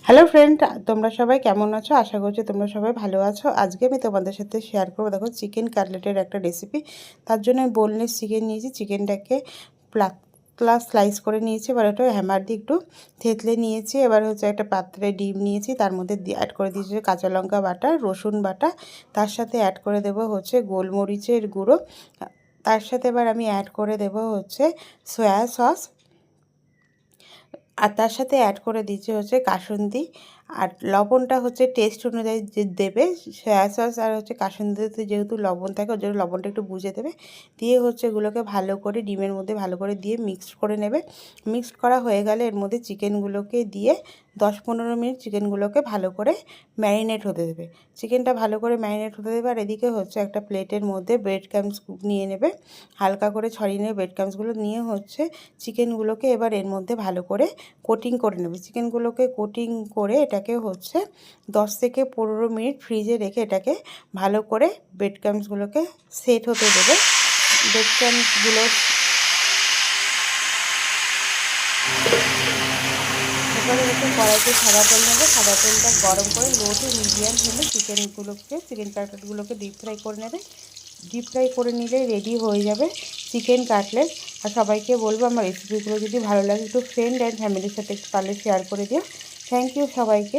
Hello friend, তোমরা সবাই কেমন আছো? আশা করছি তোমরা সবাই ভালো আছো। আজকে আমি তোমাদের সাথে শেয়ার করবো, দেখো, চিকেন কাটলেটের একটা রেসিপি। তার জন্য আমি বোনলেস চিকেন নিয়েছি। চিকেনটাকে পাতলা স্লাইস করে নিয়েছি, এবার একটু হ্যামার দিয়ে একটু থেতলে নিয়েছি। এবার হচ্ছে একটা পাত্রে ডিম নিয়েছি, তার মধ্যে অ্যাড করে দিয়েছি কাঁচা লঙ্কা বাটা, রসুন বাটা, তার সাথে অ্যাড করে দেবো হচ্ছে গোলমরিচের গুঁড়ো, তার সাথে এবার আমি অ্যাড করে দেবো হচ্ছে সয়া সস, আর তার সাথে অ্যাড করে দিচ্ছি হচ্ছে কাসুন্দি। আর লবণটা হচ্ছে টেস্ট অনুযায়ী যে দেবে। সয়া সস আর হচ্ছে কাসুন্দিতে যেহেতু লবণ থাকে, ওর জন্য লবণটা একটু বুঝে দেবে। দিয়ে হচ্ছে এগুলোকে ভালো করে ডিমের মধ্যে ভালো করে দিয়ে মিক্সড করে নেবে। মিক্সড করা হয়ে গেলে এর মধ্যে চিকেনগুলোকে দিয়ে 10-15 মিনিট চিকেনগুলোকে ভালো করে ম্যারিনেট হতে দেবে। চিকেনটা ভালো করে ম্যারিনেট হতে দেবে। আর এদিকে হচ্ছে একটা প্লেটের মধ্যে ব্রেড ক্রাম্বস নিয়ে নেবে, হালকা করে ছড়িয়ে নেবে ব্রেড ক্রাম্বসগুলো নিয়ে হচ্ছে চিকেনগুলোকে এবার এর মধ্যে ভালো করে কোটিং করে নেবে। চিকেনগুলোকে কোটিং করে এটাকে হচ্ছে 10 থেকে 15 মিনিট ফ্রিজে রেখে এটাকে ভালো করে ব্রেড ক্রাম্বসগুলোকে সেট হতে দেবে। ব্রেড ক্রাম্বসগুলো এবারে হচ্ছে কড়াইতে সাদা তেল নেবে। সাদা তেলটা গরম করে লো টু মিডিয়াম হিটে চিকেন কাটলেটগুলোকে ডিপ ফ্রাই করে নেবে। ডিপ ফ্রাই করে নিলে রেডি হয়ে যাবে চিকেন কাটলেট। আর সবাইকে বলবো আমার রেসিপিগুলো যদি ভালো লাগে একটু ফ্রেন্ড অ্যান্ড ফ্যামিলির সাথে একটু পারলে শেয়ার করে দিও। থ্যাংক ইউ সবাইকে।